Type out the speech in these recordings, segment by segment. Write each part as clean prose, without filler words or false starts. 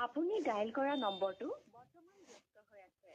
আপুনি ডায়েল কৰা নম্বৰটো বৰ্তমান ব্যস্ত হৈ আছে।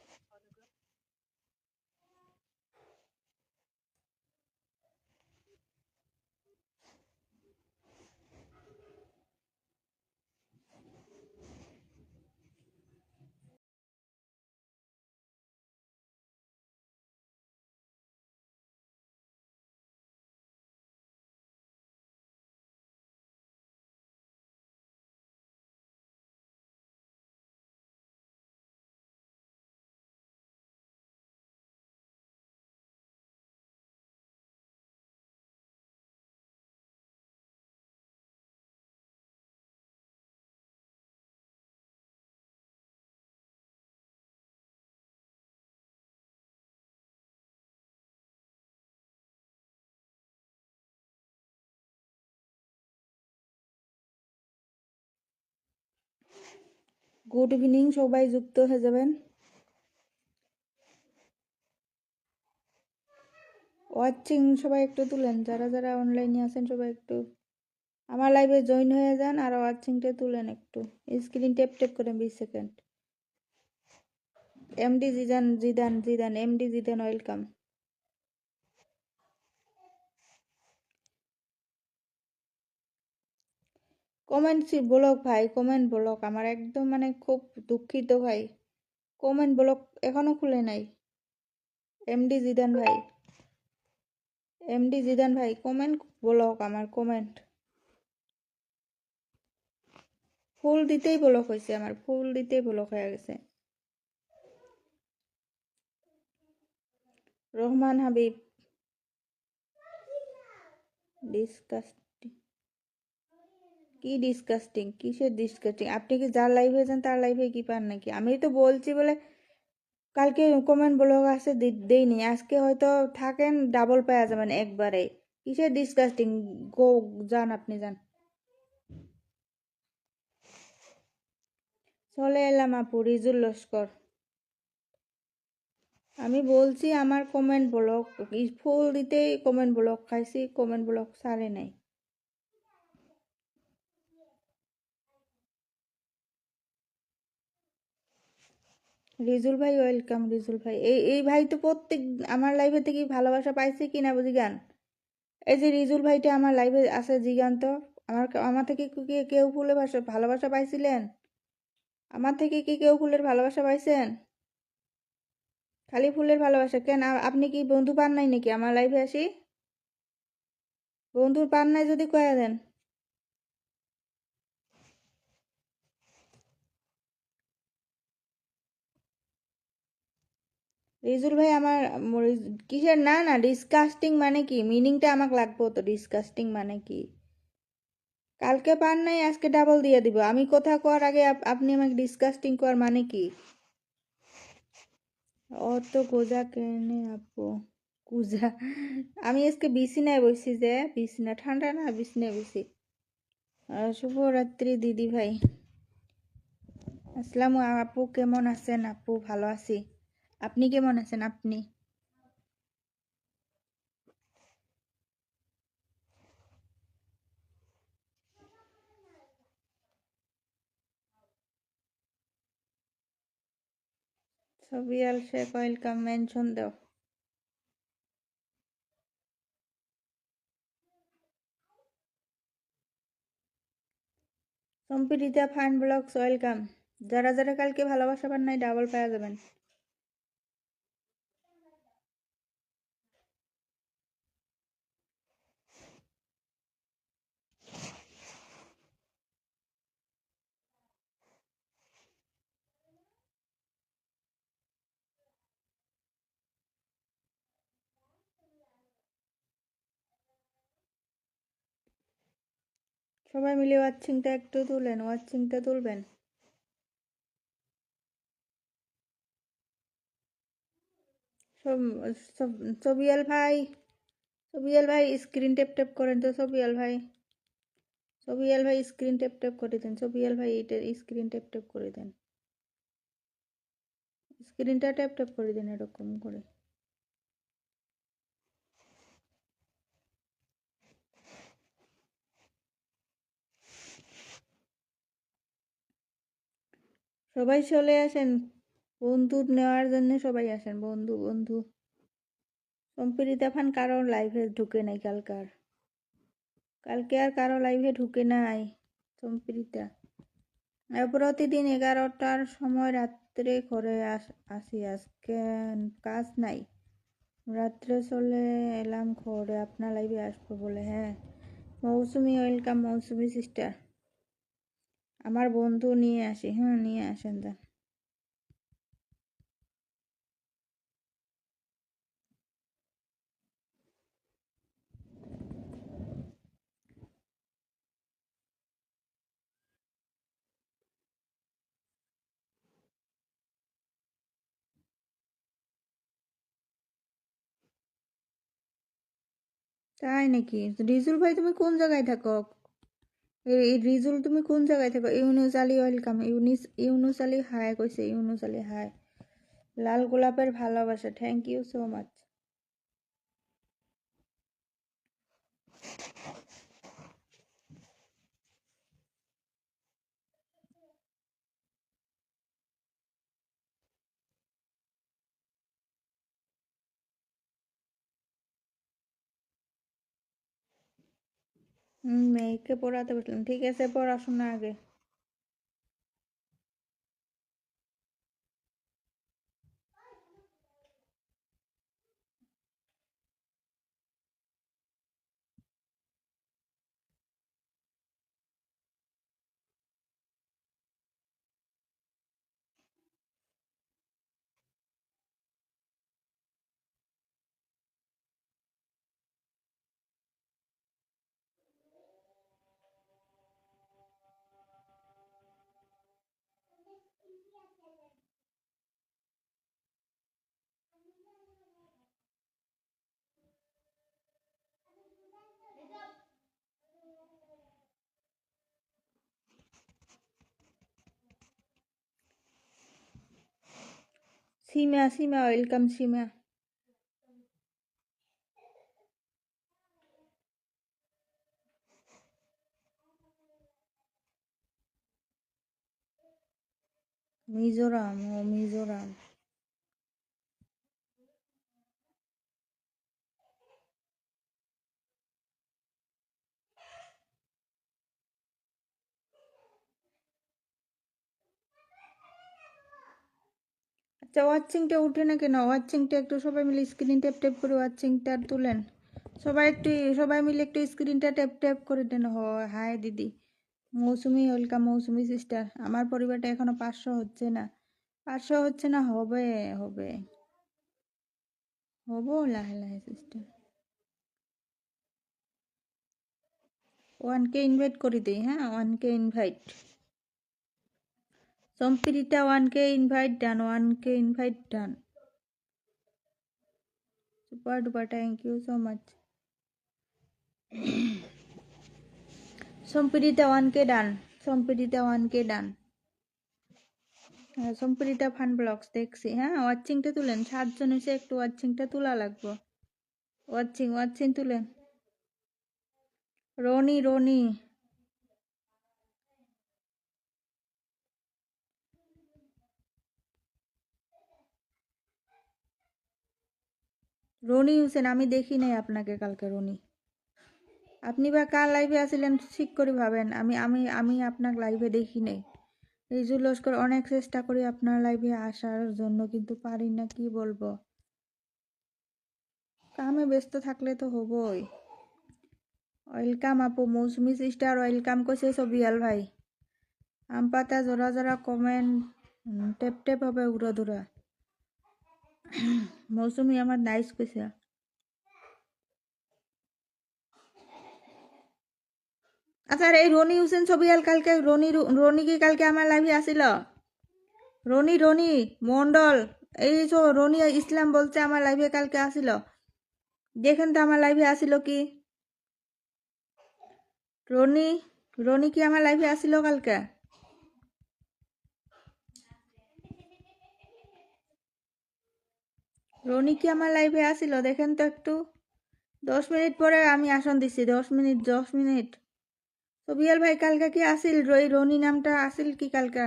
গুড ইভিনিং, সবাই যুক্ত হয়ে যাবেন। ওয়াচিং সবাই একটু তুলেন, যারা যারা অনলাইনে আছেন সবাই একটু আমার লাইভে জয়েন হয়ে যান আর ওয়াচিংটা তুলেন একটু। স্ক্রিন ট্যাপ ট্যাপ করেন 20 second. MD Zidane Zidane Zidane MD Zidane welcome. Comment block ভাই, কমেন্ট ব্লক আমার একদম, মানে খুব দুঃখিত ভাই, কমেন্ট ব্লক এখনো খুলে নাই। এমডি জিদান ভাই, এমডি জিদান ভাই, কমেন্ট ব্লক আমার, কমেন্ট ফুল দিতেই ব্লক হয়েছে আমার, ফুল দিতেই ব্লক হয়ে গেছে। রহমান হাবিব, ডিসকাস্টিং, কি ডিসকাস্টিং, কিসের ডিসকাস্টিং? আপনি কি যার লাইভে যান তার লাইভে কি পান নাকি? আমি তো বলছি বলে কালকে কমেন্ট ব্লক আছে দেইনি, আজকে হয়তো থাকেন ডাবল পাওয়া যাবেন একবারে। কিসের ডিসকাস্টিং? গো যান, আপনি যান। চলে এলাম আপু, রিজুল লস্কর। আমি বলছি আমার কমেন্ট ব্লক, ফুল দিতেই কমেন্ট ব্লক খাইছি, কমেন্ট ব্লক সারে নাই। রিজুল ভাই ওয়েলকাম। রিজুল ভাই, এই ভাই তো প্রত্যেক আমার লাইভে থেকে ভালোবাসা পাইছে কিনা বুঝি গান। এই যে রিজুল ভাইটা আমার লাইভে আছে জিগান তো, আমার থেকে কি কেউ ফুলের ভালোবাসা পাইছিলেন? আমার থেকে কি কেউ ফুলের ভালোবাসা পাইছেন? খালি ফুলের ভালোবাসা কেন? আপনি কি বন্ধু পান নাই নাকি আমার লাইভে আসি? বন্ধু পান নাই যদি কয়ে দেন। রিজুল ভাই আমার কিসের? না না, ডিসকাস্টিং মানে কি? মিনিংটা আমাকে লাগবো তো, ডিসকাস্টিং মানে কি? কালকে পান নাই, আজকে ডাবল দিয়ে দিব। আমি কথা কওয়ার আগে আপনি আমাকে ডিসকাস্টিং করার মানে কি? অত গোজা কেনে আপু? কুজা? আমি আজকে বিছানায় বসছি, যে বিছানা ঠান্ডা না, বিছানায় বসি। শুভরাত্রি দিদি ভাই। আসসালামু আপু, কেমন আছেন? আপু ভালো আছি, আপনি কেমন আছেন? আপনি সবিয়াল শেখ ওয়েলকাম, মেনশন দাও। Samprita fun blogs welcome. যারা যারা কালকে ভালোবাসা পান নাই ডাবল পাওয়া যাবেন। সবাই মিলে ওয়াচিংটা একটু তুলেন, ওয়াচিংটা তুলবেন। সবিয়াল ভাই, সবিয়াল ভাই স্ক্রিন টেপ টেপ করেন তো। সবিয়াল ভাই, সবিয়াল ভাই স্ক্রিন টেপ টেপ করে দেন। সবিয়াল ভাই এটা স্ক্রিন টেপ টেপ করে দেন, স্ক্রিনটা ট্যাপ ট্যাপ করে দেন এরকম করে। সবাই চলে আসেন, বন্ধু নেওয়ার জন্য সবাই আসেন, বন্ধু বন্ধু। সম্প্রীতা ফান কারো লাইভে ঢুকে নাই কালকে আর কারো লাইভে ঢুকে নাই সম্প্রীতা। প্রতিদিন 11টার সময় রাত্রে ঘরে আসি, আজকে কাজ নাই, রাত্রে চলে এলাম ঘরে আপনার লাইভে আসবো বলে। হ্যাঁ মৌসুমি, ওয়েলকাম মৌসুমি সিস্টার। আমার বন্ধু নিয়ে আসি, হ্যাঁ নিয়ে আসেন যান। তাই নাকি? রিজুল ভাই তুমি কোন জায়গায় থাকো? এই রিজুল তুমি কোন জায়গায় থাকো? ইউনুস আলী ওয়েলকাম। ইউনুস আলী হাই কইছে, ইউনুস আলী হাই। লাল গোলাপের ভালোবাসা, থ্যাংক ইউ সো মাচ। মেয়েকে পড়াতে বসলাম, ঠিক আছে পড়াশোনা আগে। সীমা, সীমা ওয়েলকাম সীমা। মিজোরাম, ও মিজোরাম। আচ্ছা ওয়াচিংটা উঠে না কেন? ওয়াচিংটা একটু সবাই মিলে স্ক্রিন ট্যাপ ট্যাপ করে ওয়াচিংটা তুলেন। সবাই মিলে একটু স্ক্রিনটা ট্যাপ ট্যাপ করে দেন। হাই দিদি মৌসুমি, ওয়েলকাম মৌসুমি সিস্টার। আমার পরিবারটা এখনো 500 হচ্ছে না, 500 হচ্ছে না, হবে হবে হবো লাহে লাহে সিস্টার। 1K ইনভাইট করে দিই, হ্যাঁ 1K invite. Samprita 1K invite done, 1K invite done. Super duper, thank you so much. Samprita 1K done, Samprita 1K done. Samprita fun blogs দেখছি, হ্যাঁ ওয়াচিংটা তুলেন। 7 জন এসে একটু ওয়াচিংটা তোলা লাগবে। ওয়াচিং তুলেন। রনি রনি রনি হোসেন, আমি দেখি নাই আপনাকে কালকে। রনি আপনি বা কার লাইভে আসিলেন ঠিক করে ভাবেন। আমি আমি আমি আপনার লাইভে দেখি নাই। রিজু লস্কর, অনেক চেষ্টা করি আপনার লাইভে আসার জন্য কিন্তু পারি না, কি বলবো। কামে ব্যস্ত থাকলে তো হবই। ওয়েলকাম আপু মৌসুমি সিস্টার, ওয়েলকাম কইছে সবিয়াল ভাই। আম পাতা জোড়া জোড়া কমেন্ট টেপ টেপ হবে উড়া ধুরা। মৌসুমি আমার নাইস কইছে। আচ্ছা এই রনি হোসেন সবিয়াল কালকে রনি কি কালকে আমার লাইভে আসিল? রনি মন্ডল, এই তো রনি ইসলাম বলছে আমার লাইভে কালকে আসিল। দেখেন তো আমার লাইভে আসিল কি? রনি কি আমার লাইভে আসিল কালকে? রনি কি আমার লাইভে আসিল দেখেন তো একটু। 10 মিনিট পরে আমি আসন দিছি, 10 মিনিট। সবিয়াল ভাই কালকে কি আসিল? রনি নামটা আসিল কি কালকে?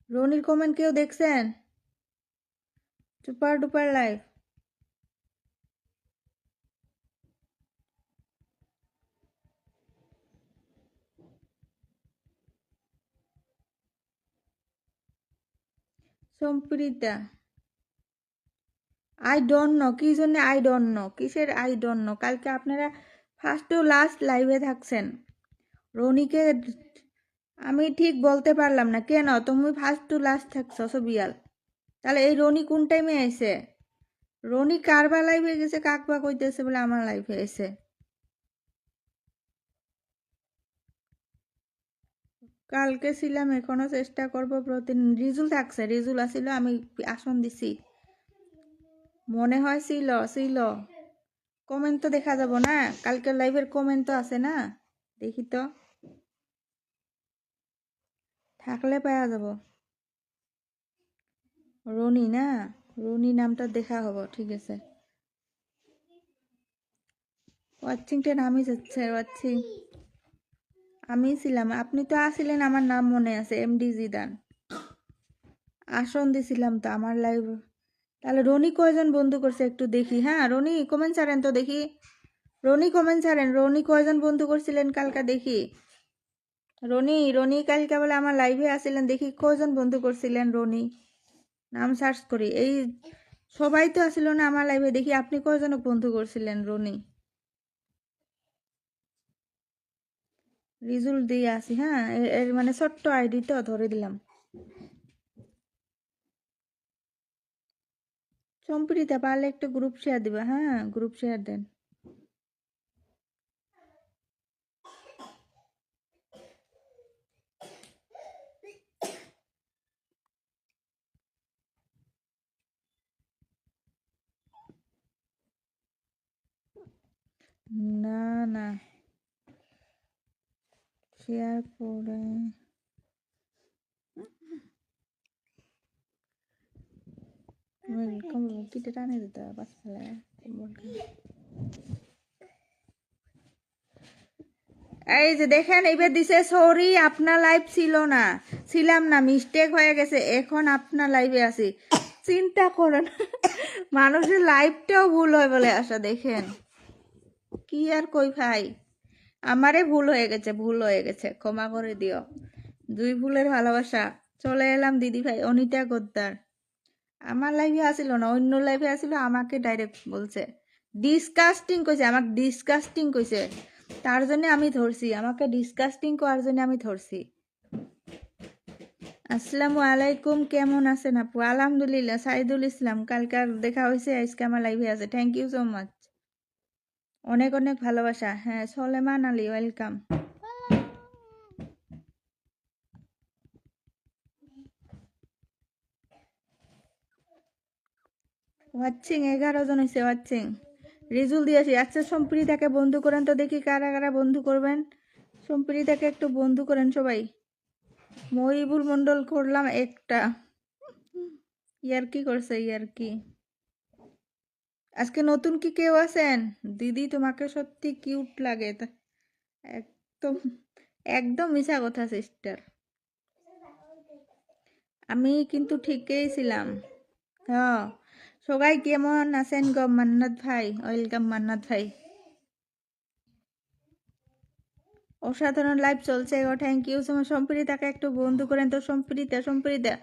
রনির কমেন্ট কেউ দেখছেন? Super duper live. Samprita I don't know কি জন্য আই ডোন্ট নো কিসের আই ডোন্ট নো। কালকে আপনারা ফার্স্ট টু লাস্ট লাইভে থাকছেন। রনিকে আমি ঠিক বলতে পারলাম না কেন তুমি ফার্স্ট টু লাস্ট থাকছো সবিয়াল। তাহলে এই রনি কোন টাইমে আইছে? রনি কারবা লাইভে গেছে কাকবা কইতেছে বলে আমার লাইভে আইছে। কালকে ছিলাম এখনো চেষ্টা করবো প্রতিদিন। রিজুল থাকছে, রিজুল আসিল আমি আসন দিছি মনে হয় ছিল। কমেন্ট তো দেখা যাব না, কালকের লাইভের কমেন্ট তো আছে না, দেখি তো থাকলে পাওয়া যাব। রনি না, রনি নামটা দেখা হব, ঠিক আছে। ওয়াচিংটা নামই যাচ্ছে ওয়াচিং। আমি ছিলাম, আপনি তো আসিলেন, আমার নাম মনে আছে এমডি জিদান। আসন দিছিলাম তো আমার লাইভ। তাহলে রনি কয়জন বন্ধু করছে একটু দেখি। হ্যাঁ রনি কমেন্ট ছাড়েন তো দেখি। রনি কমেন্ট ছাড়েন, রনি কয়জন বন্ধু করছিলেন কালকা দেখি। রনি কালকে বলে আমার লাইভে আসিলেন দেখি কয়জন বন্ধু করছিলেন। রনি নাম সার্চ করি, এই সবাই তো আসিল না আমার লাইভে, দেখি আপনি কয়জন বন্ধু করছিলেন। রনি রিজুল দিয়ে আসি। হ্যাঁ এর মানে ছোট্ট আইডি তো ধরে দিলাম। সম্প্রীতা পারলে একটু গ্রুপ শেয়ার দিবা। হ্যাঁ গ্রুপ শেয়ার দেন। না না শেয়ার করে কিটা টানে দিতে পাঁচ ফেলায়। এই যে দেখেন এইবার দিছে সরি আপনার লাইভ ছিল না, ছিলাম না, মিস্টেক হয়ে গেছে, এখন আপনার লাইভে আছি। চিন্তা করেন মানুষের লাইভটাও ভুল হয় বলে আসা। দেখেন কি আর কই ভাই, আমারে ভুল হয়ে গেছে, ক্ষমা করে দিও। দুই ভুলের ভালোবাসা। চলে এলাম দিদি ভাই অনিতা গদ্দার। আমার লাইভে আসিল না, অন্য লাইভে আসিল, আমাকে ডাইরেক্ট বলছে ডিসকাস্টিং কইছে, আমাকে ডিসকাস্টিং কইছে, তার জন্য আমি ধরছি, আমাকে ডিসকাস্টিং করার জন্য আমি ধরছি। আসসালামু আলাইকুম, কেমন আছেন আপু? আলহামদুলিল্লাহ। সাইদুল ইসলাম, কালকার দেখা হয়েছে, আজকে আমার লাইভে আছে, থ্যাংক ইউ সো মাচ, অনেক অনেক ভালোবাসা। হ্যাঁ সলেমান আলী ওয়েলকাম। ওয়াচিং 11 জন হয়েছে ওয়াচিং। রিজুল দিয়েছি। আচ্ছা সম্প্রীতাকে বন্ধু করেন তো দেখি কারা কারা বন্ধু করবেন। সম্প্রীতাকে একটু বন্ধু করেন সবাই। মহিবুল মন্ডল করলাম একটা, ইয়ারকি করছে ইয়ারকি। আজকে নতুন কি কেউ আছেন? দিদি তোমাকে সত্যি কিউট লাগে। একদম একদম মিছা কথা সিস্টার, আমি কিন্তু ঠিকই ছিলাম। হ্যাঁ সবাই কেমন আছেন গো? মান্নাত ভাই ওয়েলকাম। মান্নাত ভাই অসাধারণ লাইভ চলছে গো, থ্যাংক ইউ সো মাচ। সম্প্রীতাকে একটু বন্ধু করেন তো। সম্প্রীতা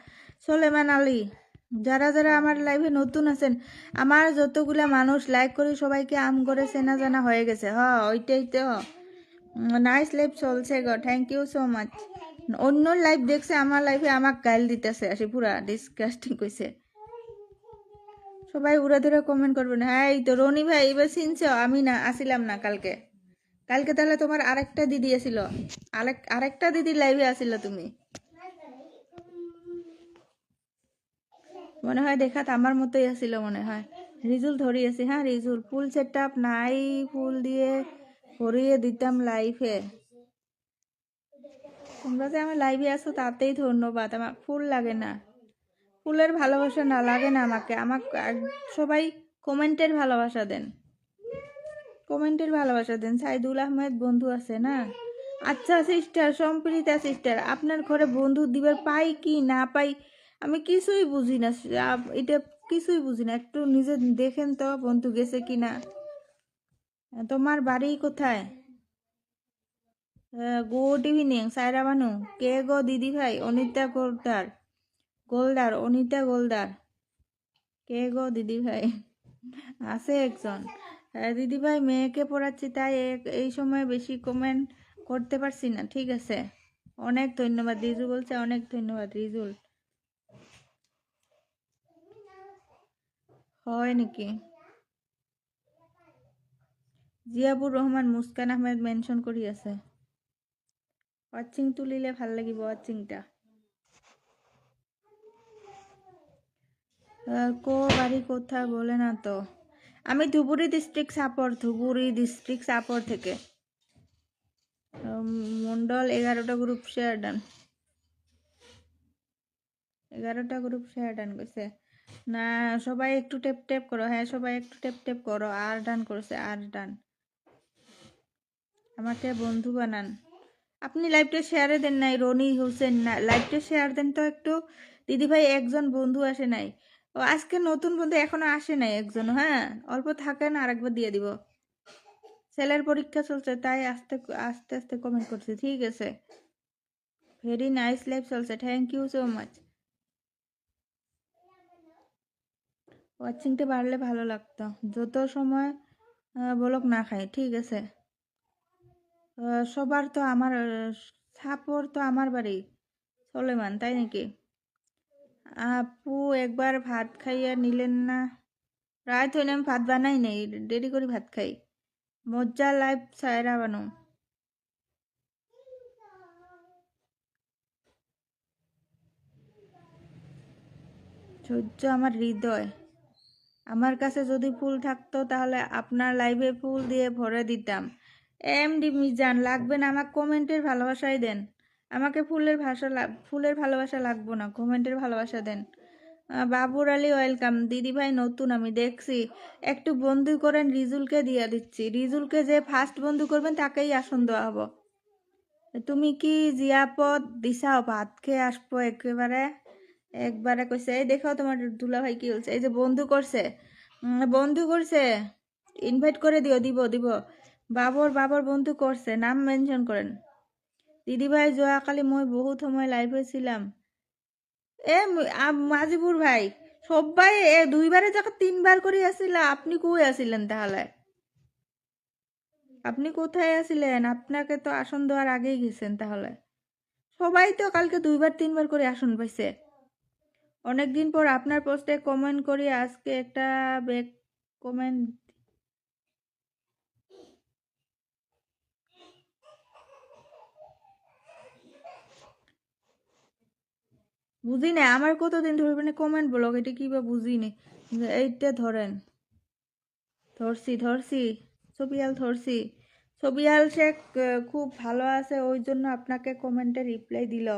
সোলেমান আলী, যারা যারা আমার লাইভে নতুন আছেন, আমার যতগুলা মানুষ লাইক করি সবাইকে আম করে চেনা জানা হয়ে গেছে। হ্যাঁ ওইটাই তো, নাইস লাইভ চলছে গো, থ্যাংক ইউ সো মাচ। অন্য লাইভ দেখছে, আমার লাইভে আমাকে গাইল দিতেছে আসে, পুরা ডিসকাস্টিং কইছে। সবাই উড়ে ধরে কমেন্ট করবেন। হ্যাঁ এই তো রনি ভাই এবার চিনছ, আমি না আসিলাম না কালকে। কালকে তাহলে তোমার আরেকটা দিদি আসিল, আরেকটা দিদি লাইভে আসিল তুমি মনে হয়, দেখাত আমার মতোই আসিল মনে হয়। রিজুল ধরি আছে। হ্যাঁ রিজুল ফুল সেট আপ নাই, ফুল দিয়ে ভরিয়ে দিতাম লাইভে। তোমরা যে আমার লাইভে আসো তাতেই ধন্যবাদ, আমার ফুল লাগে না, ফুলের ভালোবাসা না লাগে না আমাকে। সবাই কমেন্টের ভালোবাসা দেন, কমেন্টের ভালোবাসা দেন। সাইদুল আহমেদ বন্ধু আছে না, আচ্ছা সিস্টার, সম্প্রীতা সিস্টার, আপনার ঘরে বন্ধু দিবার পাই কি না পাই আমি কিছুই বুঝি না। এটা কিছুই বুঝি না। একটু নিজে দেখেন তো বন্ধু গেছে কি না। তোমার বাড়ি কোথায়? Good evening Saira Banu. কে গো দিদি ভাই? অনিতা গোলদার, গোলদার, অনিতা গোলদার। কে গো দিদি ভাই? আছে একজন। দিদি ভাই মেয়েকে পড়াচ্ছি, তাই এই সময় বেশি কমেন্ট করতে পারছি না। ঠিক আছে, অনেক ধন্যবাদ। রিজু বলছে অনেক ধন্যবাদ রিজুল। হয় নাকি? জিয়াবুর রহমান মুস্কান আহমেদ মেনশন করি আছে। ওয়াচিং তুলিলে ভাল লাগিব ওয়াচিংটা। বাড়ি কোথা বলে না তো। আমি ধুবুরি ডিস্ট্রিক্ট সাপর, ধুবুরি ডিস্ট্রিক্ট সাপর থেকে। মন্ডল 11টা গ্রুপ শেয়ার ডান, 11টা গ্রুপ শেয়ার ডান কইছে না। সবাই একটু টেপ টেপ করো। হ্যাঁ সবাই একটু টেপ টেপ করো। আর ডান করছে, আর ডান। আমাকে বন্ধু বানান। আপনি লাইভটা শেয়ারে দেন নাই রনি হোসেন, না লাইভটা শেয়ার দেন তো একটু। দিদি ভাই একজন বন্ধু আসে নাই। ও আজকে নতুন বন্ধু এখনো আসে নাই একজন। হ্যাঁ অল্প থাকেন, আরেকবার দিয়ে দিব। ছেলের পরীক্ষা চলছে তাই আস্তে আস্তে আস্তে কমেন্ট করছি। ঠিক আছে, ভেরি নাইস লাইভ চলছে, থ্যাংক ইউ সো মাচ। ওয়াচিংটা বাড়লে ভালো লাগতো। যত সময় বলক না খাই। ঠিক আছে, সবার তো আমার সাপোর তো আমার বাড়ি সলেমান, তাই নাকি? আপু একবার ভাত খাইয়া নিলেন না? রাত হইলে আমি ভাত বানাই নাই, দেরি করে ভাত খাই। মজ্জা লাইভ সায়রা বানো। সহ্য আমার হৃদয়। আমার কাছে যদি ফুল থাকতো তাহলে আপনার লাইভে ফুল দিয়ে ভরে দিতাম। এমডি মিজান লাগবে না, আমাকে কমেন্টের ভালোবাসাই দেন। আমাকে ফুলের ভালোবাসা লাগবো না, কমেন্টের ভালোবাসা দেন। বাবুর আলী ওয়েলকাম। দিদি ভাই নতুন আমি দেখছি, একটু বন্ধু করেন, রিজুলকে দিয়ে দিচ্ছি। রিজুলকে যে ফার্স্ট বন্ধু করবেন তাকেই আসন দেওয়া হবো। তুমি কি জিয়াপদ দিছাও? ভাত খেয়ে আসবো একেবারে একবারে কইছে। এই দেখো তোমার দুলা ভাই কি বলছে, এই যে বন্ধু করছে, বন্ধু করছে, ইনভাইট করে দিও। দিব দিব। বাবর বন্ধু করছে, নাম মেনশন করেন। দিদি ভাই যোৱাকালি মই বহুত সময় লাইভে ছিলাম। মাজিবুর ভাই সবাই 2বারের জায়গা 3বার করে আসিলা। আপনি কই আসিলেন তাহলে? আপনি কোথায় আছিলেন? আপনাকে তো আসন দেওয়ার আগেই গেছেন তাহলে। সবাই তো কালকে 2বার 3বার করে আসন পাইছে। অনেকদিন পর আপনার পোস্টে কমেন্ট করি, আজকে একটা ব্যাক কমেন্ট। বুঝি না আমার কতদিন ধরে মানে কমেন্ট ব্লগ, এটা কি বা বুঝি নে। এইটা ধরেন, ধরছি ছবিয়াল ধরছি। ছবিয়াল সে খুব ভালো আছে, ওই জন্য আপনাকে কমেন্টে রিপ্লাই দিল।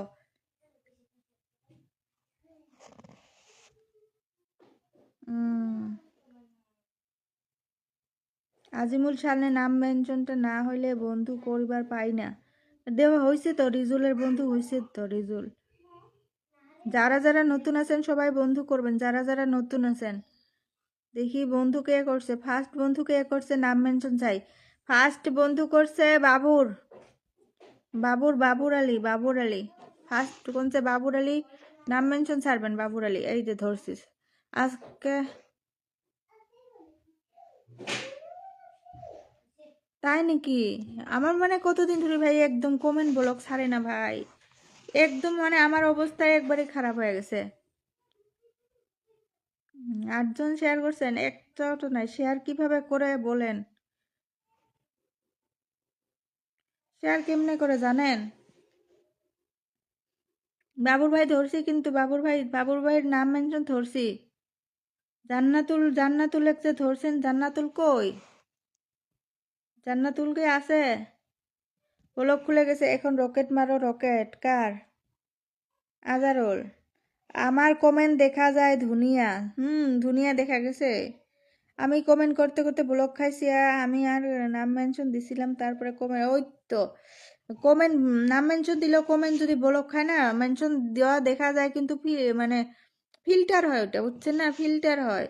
আজিমুল সামনে নাম মেনশনটা না হইলে বন্ধু করিবার পাই না। দেওয়া হয়েছে তো, রিজুলের বন্ধু হয়েছে তো রিজুল। যারা যারা নতুন আছেন সবাই বন্ধু করবেন, যারা যারা নতুন আছেন। দেখি বন্ধু কে করছে, ফার্স্ট বন্ধু কে করছে, নাম মেনশন চাই। ফার্স্ট বন্ধু করছে বাবুর আলী। ফার্স্ট কোনছে বাবুর আলী, নাম মেনশন ছাড়বেন। বাবুর আলী, এই যে ধরছিস আজকে। তাই নাকি? আমার মানে কতদিন ধরে ভাই একদম কমেন্ট ব্লক ছাড়ে না ভাই। একদম মানে আমার অবস্থা একবারে খারাপ হয়ে গেছে। 8জন শেয়ার করছেন, একটাও তো নাই। শেয়ার কিভাবে করে বলেন? শেয়ার কেমনে করে জানেন? বাবুর ভাই ধরছি, কিন্তু বাবুর ভাইয়ের নাম মেনশন ধরছি। জান্নাতুল একটা ধরছেন। জান্নাতুল কই? জান্নাতুল কে আছে? ব্লক খুলে গেছে এখন। রকেট মারো রকেট। কার? আজারুল। আমার কমেন্ট দেখা যায় ধুনিয়া। ধুনিয়া দেখা গেছে। আমি কমেন্ট করতে করতে ব্লক খাইছি। আমি আর নাম মেনশন দিছিলাম, তারপরে কমেন্ট ওই তো কমেন্ট নাম মেনশন দিলেও কমেন্ট যদি ব্লক খায় না, মেনশন দেওয়া দেখা যায় কিন্তু মানে ফিল্টার হয় ওটা, বুঝছেন না, ফিল্টার হয়।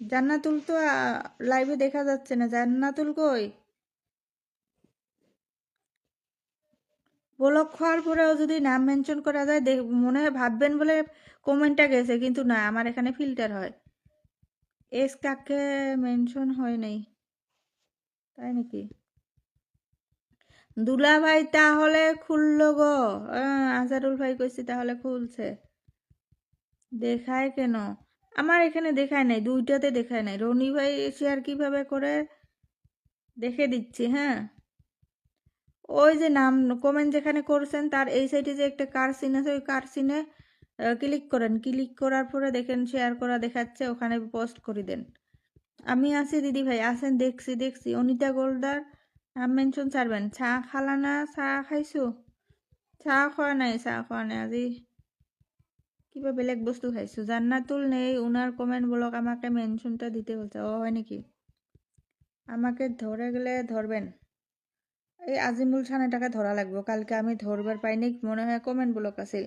জান্নাতুল তো লাইভে দেখা যাচ্ছে না, জান্নাতুল কই? ব্লক খাওয়ার পরেও যদি নাম মেনশন করা যায় মনে হয় ভাববেন বলে কমেন্টটা গেছে, কিন্তু না, আমার এখানে ফিল্টার হয়। এস কাকে মেনশন হয় নাই, তাই নাকি? দুলা ভাই তাহলে খুললো গো। আজারুল ভাই কইছি তাহলে খুলছে। দেখায় কেন? আমার এখানে দেখায় নাই, দুইটাতে দেখায় নাই। রনি ভাই শেয়ার কিভাবে করে দেখে দিচ্ছি, হ্যাঁ। ওই যে নাম কমেন্ট যেখানে করছেন তার এই সাইডে যে একটা কার সিন আছে, ওই কার সিনে ক্লিক করেন। ক্লিক করার পরে দেখেন শেয়ার করা দেখাচ্ছে, ওখানে পোস্ট করে দেন। আমি আছি দিদি ভাই, আছেন, দেখছি দেখছি। অনিতা গোলদার নাম মেনশন ছাড়বেন। চা খালা না? চা খাইছো? চা খাওয়া নাই, চা খাওয়া নাই আজি, কিবা বেলেগ বস্তু খাইছো। জান্নাতুল নেই, উনার কমেন্ট ব্লক, আমাকে মেনশনটা দিতে বলছে। ও হয় নাকি? আমাকে ধরে গেলে ধরবেন। এই আজিমুল ছানাটাকে ধরা লাগবে, কালকে আমি ধরবার পাইনি, মনে হয় কমেন্ট ব্লক আছিল।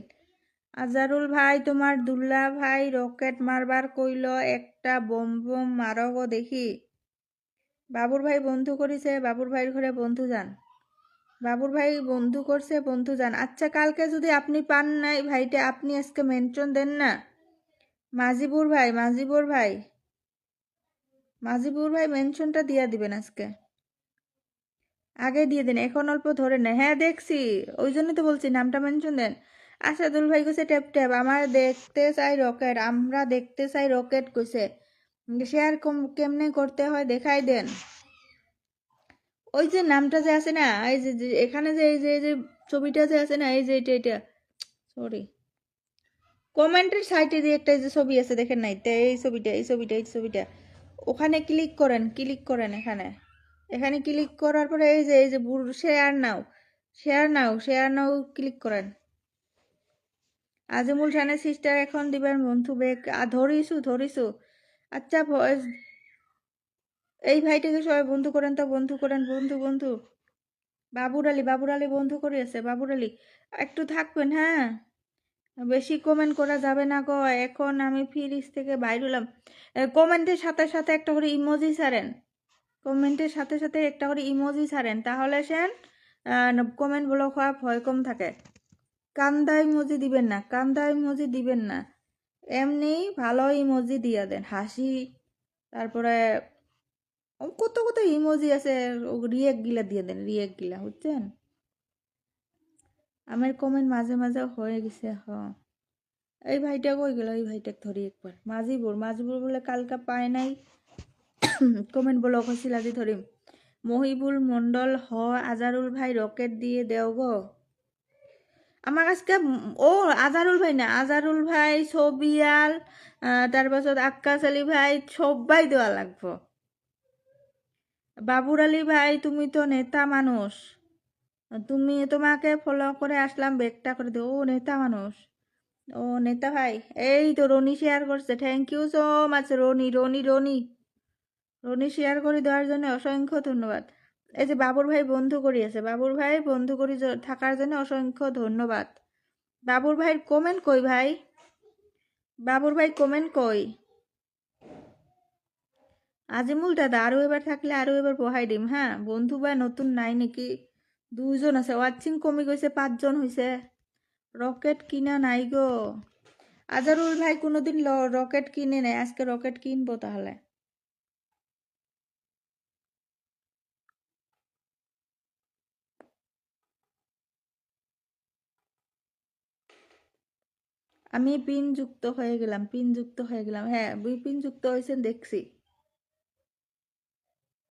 আজারুল ভাই তোমার দুল্লা ভাই রকেট মারবার কইল, একটা বোম বোম মারো গো দেখি। বাবুর ভাই বন্ধু করিছে, বাবুর ভাইয়ের ঘরে বন্ধু যান। বাবুর ভাই বন্ধু করছে, বন্ধু যান। আচ্ছা, কালকে যদি আপনি পান নাই ভাইটা, আপনি আজকে মেনশন দেন না। মাজিবুর ভাই, মাজিবুর ভাই, মাজিবুর ভাই মেনশনটা দিয়া দিবেন আজকে, আগে দিয়ে দেন, এখন অল্প ধরে নেয়। হ্যাঁ দেখছি, ওই জন্য তো বলছি নামটা মেনশন দেন। আসাদুল ভাই কইছে ট্যাপ ট্যাপ, আমার দেখতে চাই রকেট, আমরা দেখতে চাই রকেট কইছে। শেয়ার কেমনে করতে হয় দেখাই দেন। ওই যে নামটা যে আছে না, এই যে এখানে যে এই যে ছবিটা যে আছে না, এই যে এটা সরি, কমেন্টের সাইটে যে একটা যে ছবি আছে দেখেন নাই, এই ছবিটা, এই ছবিটা ওখানে ক্লিক করেন, ক্লিক করেন এখানে। এখানে ক্লিক করার পরে এই যে শেয়ার নাও, শেয়ার নাও, শেয়ার নাও ক্লিক করেন। আজিমুল খানের সিস্টার এখন দিবেন বন্ধু বেগ। ধরিছু। আচ্ছা এই ভাইটাকে সবাই বন্ধু করেন তো, বন্ধু করেন, বন্ধু। বাবুর আলী বন্ধু করে আছে, বাবুর আলী একটু থাকবেন, হ্যাঁ। বেশি কমেন্ট করা যাবে না গো, এখন আমি ফ্রিজ থেকে বাইর হলাম। কমেন্টের সাথে সাথে একটা করে ইমোজি ছাড়েন, কমেন্টের সাথে সাথে একটা করে ইমোজি ছাড়েন, তাহলে সেন কমেন্ট ব্লক হওয়ার ভয় কম থাকে। কান্দা ইমোজি দিবেন না, কান্দা ইমোজি দিবেন না, এমনি ভালো ইমোজি দিয়া দেন, হাসি, তারপরে কত কত ইমোজি আছে, রিয়েক্ট গিলা দিয়ে দেন, রিয়েক্ট গিলা, বুঝছেন। আমার কমেন্ট মাঝে মাঝে হয়ে গেছে। এই ভাইটা কই গেল, এই ভাইটা ধরি একবার। মাজিবুর বলে কালকা পায় নাই, কমেন্ট ব্লক হয়েছিল, আজি ধরিম। মহিবুল মন্ডল আজারুল ভাই রকেট দিয়ে দেও গো। আমার আজকে ও আজারুল ভাই না, আজারুল ভাই, ছবিয়াল, তারপাছত আক্কাস আলী ভাই, সবাই দেওয়া লাগবো। বাবুর আলী ভাই তুমি তো নেতা মানুষ, তোমাকে ফলো করে আসলাম, বেগটা করে দে। ও নেতা মানুষ, ও নেতা ভাই। এই তো রনি শেয়ার করছে, thank you so much Roni share করে দেওয়ার জন্য অসংখ্য ধন্যবাদ। এই যে বাবুর ভাই বন্ধু করিয়েছে, বাবুর ভাই বন্ধু করি থাকার জন্য অসংখ্য ধন্যবাদ। বাবুর ভাইয়ের কমেন্ট কই ভাই? বাবুর ভাই কমেন্ট কই? আজিমুল দাদা আরো এবার থাকলে আরো এবার বহাই দিম, হ্যাঁ। বন্ধু ভাই নতুন নাই নাকি? 2জন আছে, ওয়াচিং কমে গেছে, 5জন হয়েছে। রকেট কিনা নাই গো। আজারুল ভাই কোনোদিন রকেট কিনে নেয়, আজকে রকেট কিনবো তাহলে। আমি পিন যুক্ত হয়ে গেলাম, হ্যাঁ, পিন যুক্ত হয়েছেন দেখছি।